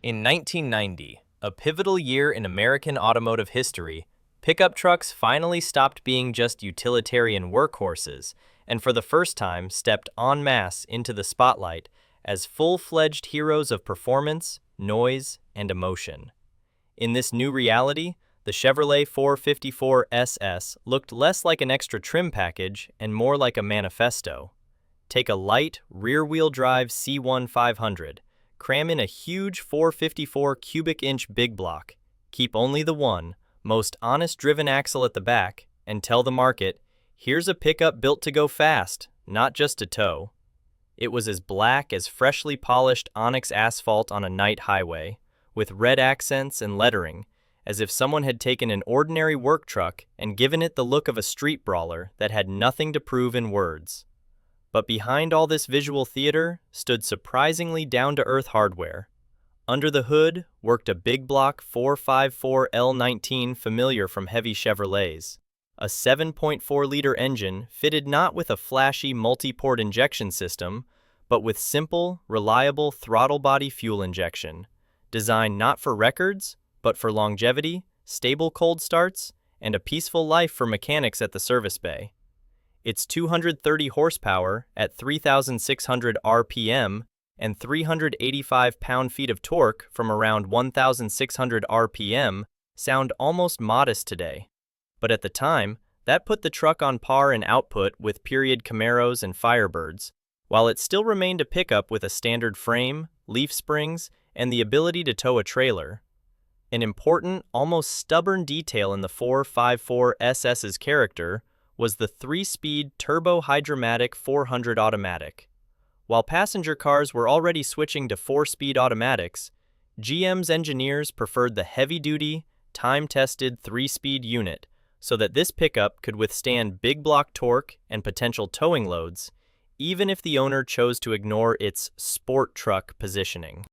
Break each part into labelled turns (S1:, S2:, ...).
S1: In 1990, a pivotal year in American automotive history, pickup trucks finally stopped being just utilitarian workhorses and for the first time stepped en masse into the spotlight as full-fledged heroes of performance, noise, and emotion. In this new reality, the Chevrolet 454 SS looked less like an extra trim package and more like a manifesto. Take a light, rear-wheel drive C1 500, cram in a huge 454 cubic inch big block, keep only the one, most honest driven axle at the back, and tell the market, here's a pickup built to go fast, not just to tow. It was as black as freshly polished onyx asphalt on a night highway, with red accents and lettering, as if someone had taken an ordinary work truck and given it the look of a street brawler that had nothing to prove in words. But behind all this visual theater stood surprisingly down-to-earth hardware. Under the hood worked a big block 454L19 familiar from heavy Chevrolets, a 7.4-liter engine fitted not with a flashy multi-port injection system, but with simple, reliable throttle-body fuel injection, designed not for records, but for longevity, stable cold starts, and a peaceful life for mechanics at the service bay. Its 230 horsepower at 3,600 RPM and 385 pound-feet of torque from around 1,600 RPM sound almost modest today. But at the time, that put the truck on par in output with period Camaros and Firebirds, while it still remained a pickup with a standard frame, leaf springs, and the ability to tow a trailer. An important, almost stubborn detail in the 454 SS's character was the 3-speed turbo-hydromatic 400 automatic. While passenger cars were already switching to 4-speed automatics, GM's engineers preferred the heavy-duty, time-tested 3-speed unit so that this pickup could withstand big block torque and potential towing loads, even if the owner chose to ignore its sport truck positioning.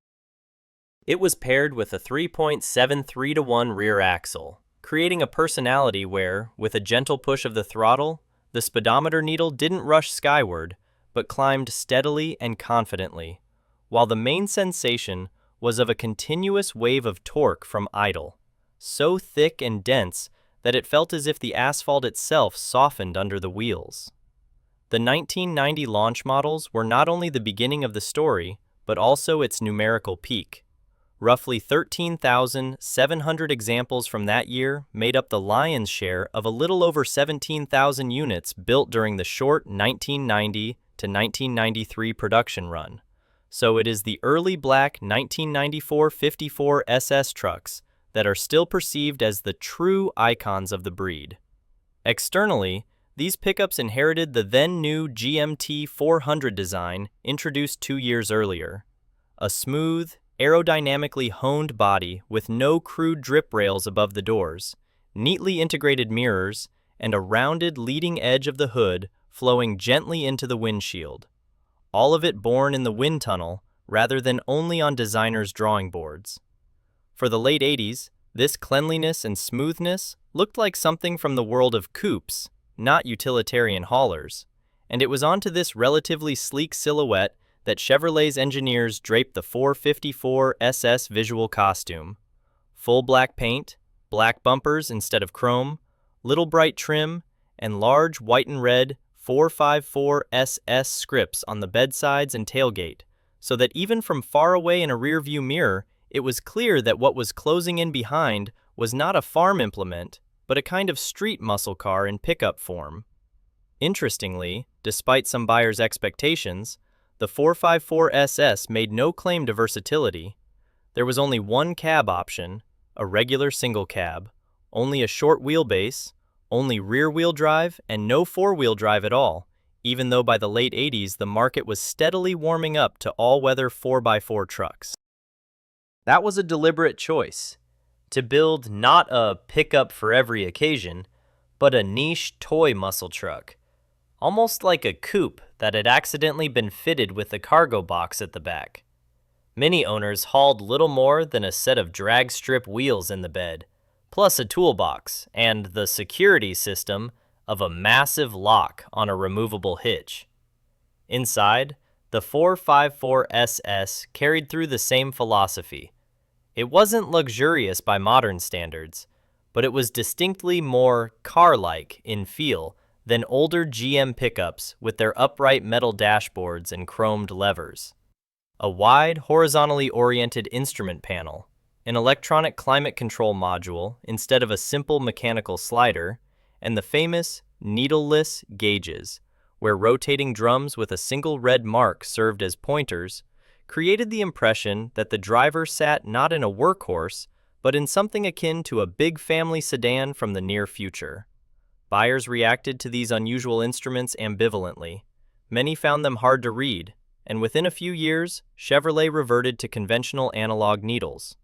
S1: It was paired with a 3.73-to-1 rear axle, creating a personality where, with a gentle push of the throttle, the speedometer needle didn't rush skyward, but climbed steadily and confidently, while the main sensation was of a continuous wave of torque from idle, so thick and dense that it felt as if the asphalt itself softened under the wheels. The 1990 launch models were not only the beginning of the story, but also its numerical peak. Roughly 13,700 examples from that year made up the lion's share of a little over 17,000 units built during the short 1990 to 1993 production run. So it is the early black 1994 54 SS trucks that are still perceived as the true icons of the breed. Externally, these pickups inherited the then-new GMT 400 design introduced 2 years earlier. A smooth, aerodynamically honed body with no crude drip rails above the doors, neatly integrated mirrors, and a rounded leading edge of the hood flowing gently into the windshield. All of it born in the wind tunnel rather than only on designers' drawing boards. For the late 80s, this cleanliness and smoothness looked like something from the world of coupes, not utilitarian haulers, and it was onto this relatively sleek silhouette that Chevrolet's engineers draped the 454 SS visual costume. Full black paint, black bumpers instead of chrome, little bright trim, and large white and red 454 SS scripts on the bedsides and tailgate, so that even from far away in a rearview mirror, it was clear that what was closing in behind was not a farm implement, but a kind of street muscle car in pickup form. Interestingly, despite some buyers' expectations, the 454 SS made no claim to versatility. There was only one cab option, a regular single cab, only a short wheelbase, only rear-wheel drive, and no four-wheel drive at all, even though by the late 80s the market was steadily warming up to all-weather 4x4 trucks. That was a deliberate choice, to build not a pickup for every occasion, but a niche toy muscle truck, almost like a coupe that had accidentally been fitted with a cargo box at the back. Many owners hauled little more than a set of drag strip wheels in the bed, plus a toolbox and the security system of a massive lock on a removable hitch. Inside, the 454 SS carried through the same philosophy, It wasn't luxurious by modern standards, but it was distinctly more car-like in feel than older GM pickups with their upright metal dashboards and chromed levers. A wide, horizontally oriented instrument panel, an electronic climate control module instead of a simple mechanical slider, and the famous needleless gauges, where rotating drums with a single red mark served as pointers, created the impression that the driver sat not in a workhorse, but in something akin to a big family sedan from the near future. Buyers reacted to these unusual instruments ambivalently. Many found them hard to read, and within a few years, Chevrolet reverted to conventional analog needles.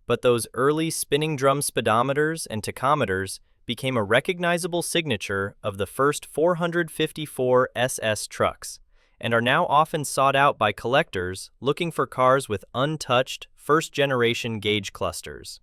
S1: But those early spinning drum speedometers and tachometers became a recognizable signature of the first 454 SS trucks, and are now often sought out by collectors looking for cars with untouched, first-generation gauge clusters.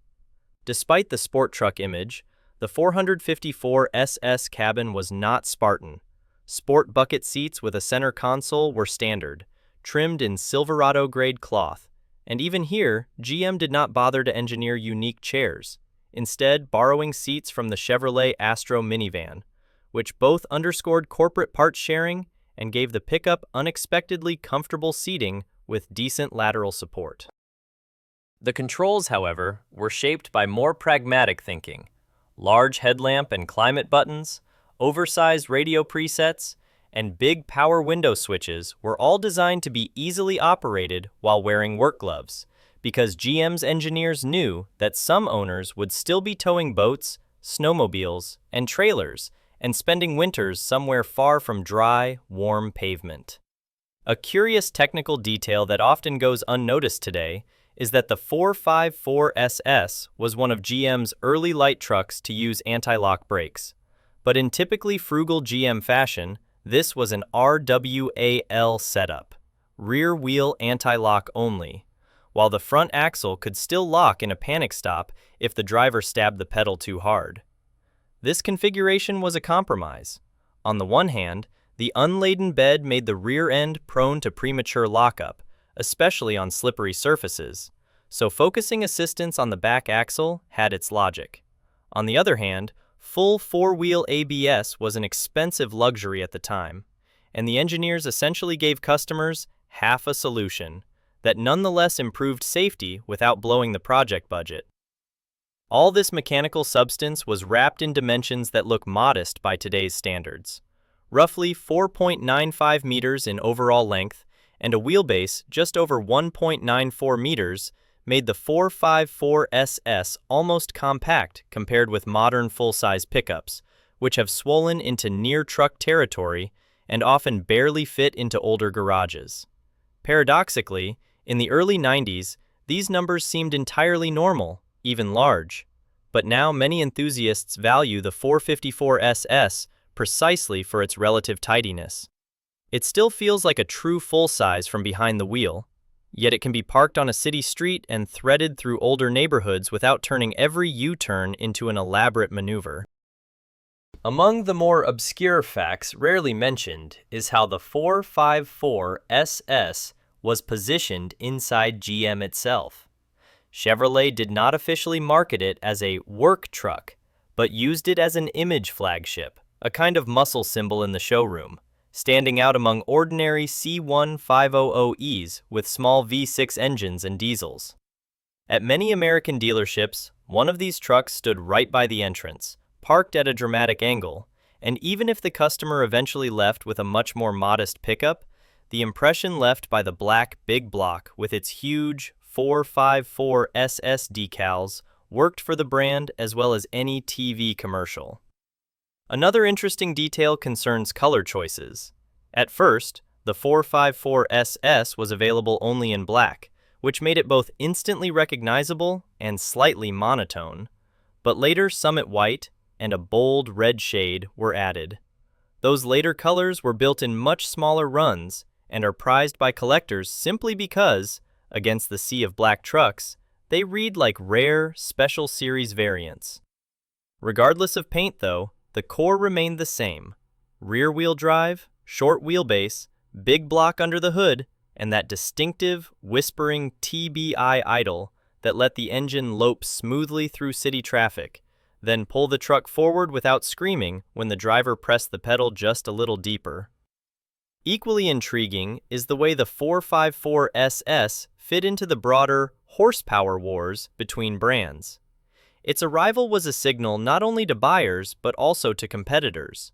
S1: Despite the sport truck image, the 454 SS cabin was not Spartan. Sport bucket seats with a center console were standard, trimmed in Silverado-grade cloth, and even here, GM did not bother to engineer unique chairs, instead borrowing seats from the Chevrolet Astro minivan, which both underscored corporate part sharing and gave the pickup unexpectedly comfortable seating with decent lateral support. The controls, however, were shaped by more pragmatic thinking. Large headlamp and climate buttons, oversized radio presets, and big power window switches were all designed to be easily operated while wearing work gloves, because GM's engineers knew that some owners would still be towing boats, snowmobiles, and trailers, and spending winters somewhere far from dry, warm pavement. A curious technical detail that often goes unnoticed today is that the 454 SS was one of GM's early light trucks to use anti-lock brakes. But in typically frugal GM fashion, this was an RWAL setup, rear-wheel anti-lock only, while the front axle could still lock in a panic stop if the driver stabbed the pedal too hard. This configuration was a compromise. On the one hand, the unladen bed made the rear end prone to premature lockup, especially on slippery surfaces, so focusing assistance on the back axle had its logic. On the other hand, full four-wheel ABS was an expensive luxury at the time, and the engineers essentially gave customers half a solution that nonetheless improved safety without blowing the project budget. All this mechanical substance was wrapped in dimensions that look modest by today's standards. Roughly 4.95 meters in overall length and a wheelbase just over 1.94 meters made the 454 SS almost compact compared with modern full-size pickups, which have swollen into near-truck territory and often barely fit into older garages. Paradoxically, in the early 90s, these numbers seemed entirely normal, even large, but now many enthusiasts value the 454 SS precisely for its relative tidiness. It still feels like a true full-size from behind the wheel, yet it can be parked on a city street and threaded through older neighborhoods without turning every U-turn into an elaborate maneuver. Among the more obscure facts rarely mentioned is how the 454 SS was positioned inside GM itself. Chevrolet did not officially market it as a work truck, but used it as an image flagship, a kind of muscle symbol in the showroom, standing out among ordinary C1500Es with small V6 engines and diesels. At many American dealerships, one of these trucks stood right by the entrance, parked at a dramatic angle, and even if the customer eventually left with a much more modest pickup, the impression left by the black big block with its huge 454 SS decals worked for the brand as well as any TV commercial. Another interesting detail concerns color choices. At first, the 454 SS was available only in black, which made it both instantly recognizable and slightly monotone. But later Summit White and a bold red shade were added. Those later colors were built in much smaller runs and are prized by collectors simply because, against the sea of black trucks, they read like rare, special series variants. Regardless of paint, though, the core remained the same: rear-wheel drive, short wheelbase, big block under the hood, and that distinctive, whispering TBI idle that let the engine lope smoothly through city traffic, then pull the truck forward without screaming when the driver pressed the pedal just a little deeper. Equally intriguing is the way the 454 SS fit into the broader horsepower wars between brands. Its arrival was a signal not only to buyers but also to competitors.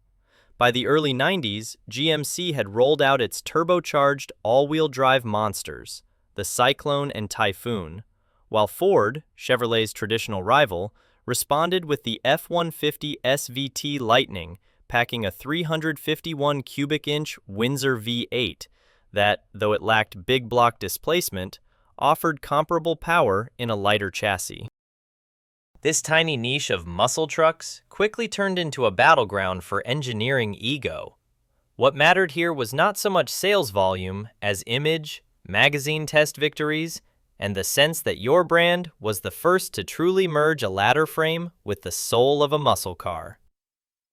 S1: By the early 90s, GMC had rolled out its turbocharged all-wheel drive monsters, the Cyclone and Typhoon, while Ford, Chevrolet's traditional rival, responded with the F-150 SVT Lightning, packing a 351 cubic inch Windsor V8 that, though it lacked big block displacement, offered comparable power in a lighter chassis. This tiny niche of muscle trucks quickly turned into a battleground for engineering ego. What mattered here was not so much sales volume as image, magazine test victories, and the sense that your brand was the first to truly merge a ladder frame with the soul of a muscle car.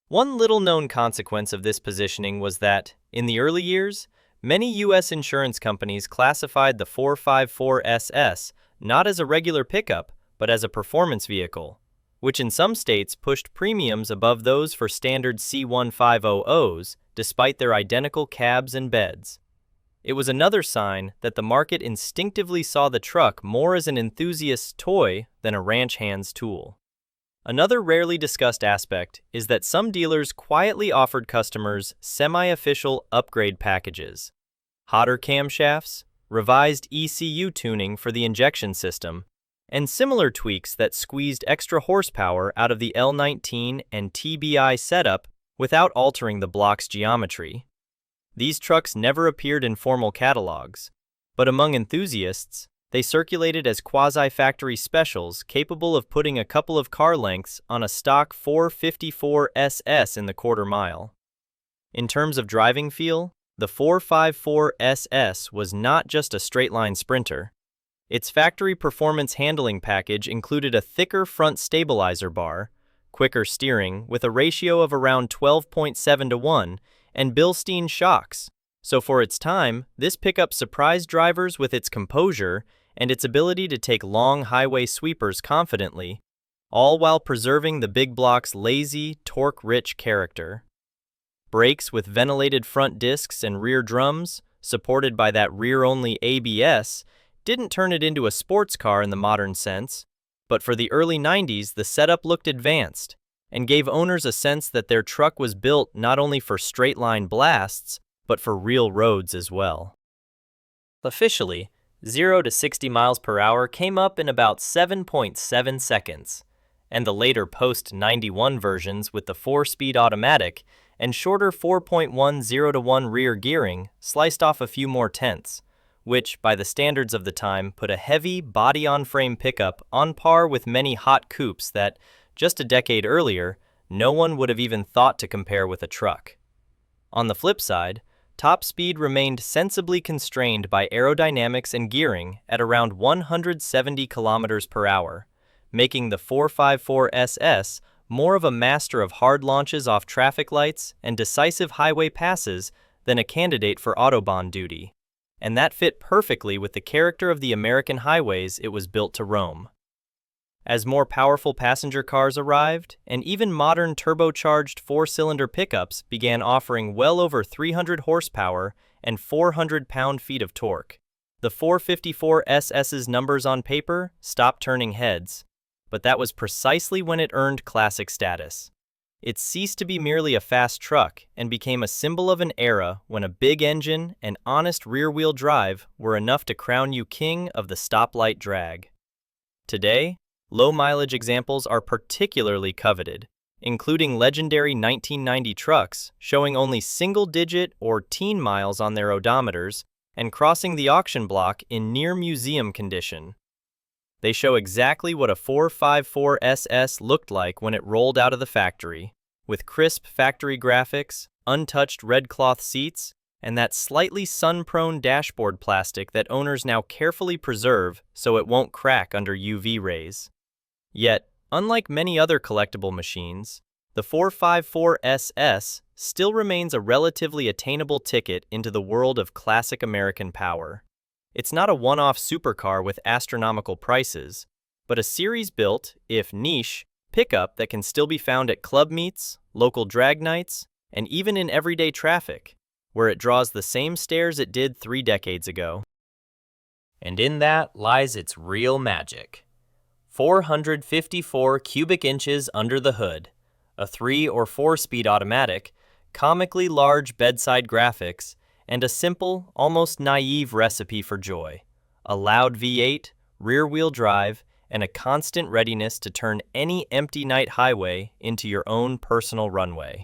S1: One little-known consequence of this positioning was that, in the early years, many U.S. insurance companies classified the 454 SS not as a regular pickup, but as a performance vehicle, which in some states pushed premiums above those for standard C1500s despite their identical cabs and beds. It was another sign that the market instinctively saw the truck more as an enthusiast's toy than a ranch hand's tool. Another rarely discussed aspect is that some dealers quietly offered customers semi-official upgrade packages, hotter camshafts, revised ECU tuning for the injection system, and similar tweaks that squeezed extra horsepower out of the L19 and TBI setup without altering the block's geometry. These trucks never appeared in formal catalogs, but among enthusiasts, they circulated as quasi-factory specials capable of putting a couple of car lengths on a stock 454 SS in the quarter mile. In terms of driving feel, the 454 SS was not just a straight-line sprinter. Its factory performance handling package included a thicker front stabilizer bar, quicker steering with a ratio of around 12.7 to 1, and Bilstein shocks. So for its time, this pickup surprised drivers with its composure and its ability to take long highway sweepers confidently, all while preserving the big block's lazy, torque-rich character. Brakes with ventilated front discs and rear drums, supported by that rear-only ABS, didn't turn it into a sports car in the modern sense, but for the early 90s the setup looked advanced and gave owners a sense that their truck was built not only for straight-line blasts, but for real roads as well. Officially, 0 to 60 miles per hour came up in about 7.7 seconds, and the later post-91 versions with the 4-speed automatic and shorter 4.1 0-to-1 rear gearing sliced off a few more tenths, which, by the standards of the time, put a heavy, body-on-frame pickup on par with many hot coupes that, just a decade earlier, no one would have even thought to compare with a truck. On the flip side, top speed remained sensibly constrained by aerodynamics and gearing at around 170 kilometers per hour, making the 454 SS more of a master of hard launches off traffic lights and decisive highway passes than a candidate for Autobahn duty. And that fit perfectly with the character of the American highways it was built to roam. As more powerful passenger cars arrived, and even modern turbocharged four-cylinder pickups began offering well over 300 horsepower and 400 pound-feet of torque, the 454 SS's numbers on paper stopped turning heads, but that was precisely when it earned classic status. It ceased to be merely a fast truck and became a symbol of an era when a big engine and honest rear-wheel drive were enough to crown you king of the stoplight drag. Today, low-mileage examples are particularly coveted, including legendary 1990 trucks showing only single-digit or teen miles on their odometers and crossing the auction block in near-museum condition. They show exactly what a 454 SS looked like when it rolled out of the factory, with crisp factory graphics, untouched red cloth seats, and that slightly sun-prone dashboard plastic that owners now carefully preserve so it won't crack under UV rays. Yet, unlike many other collectible machines, the 454 SS still remains a relatively attainable ticket into the world of classic American power. It's not a one-off supercar with astronomical prices, but a series-built, if niche, pickup that can still be found at club meets, local drag nights, and even in everyday traffic, where it draws the same stares it did 3 decades ago. And in that lies its real magic. 454 cubic inches under the hood, a 3 or 4-speed automatic, comically large bedside graphics, and a simple, almost naive recipe for joy. A loud V8, rear-wheel drive, and a constant readiness to turn any empty night highway into your own personal runway.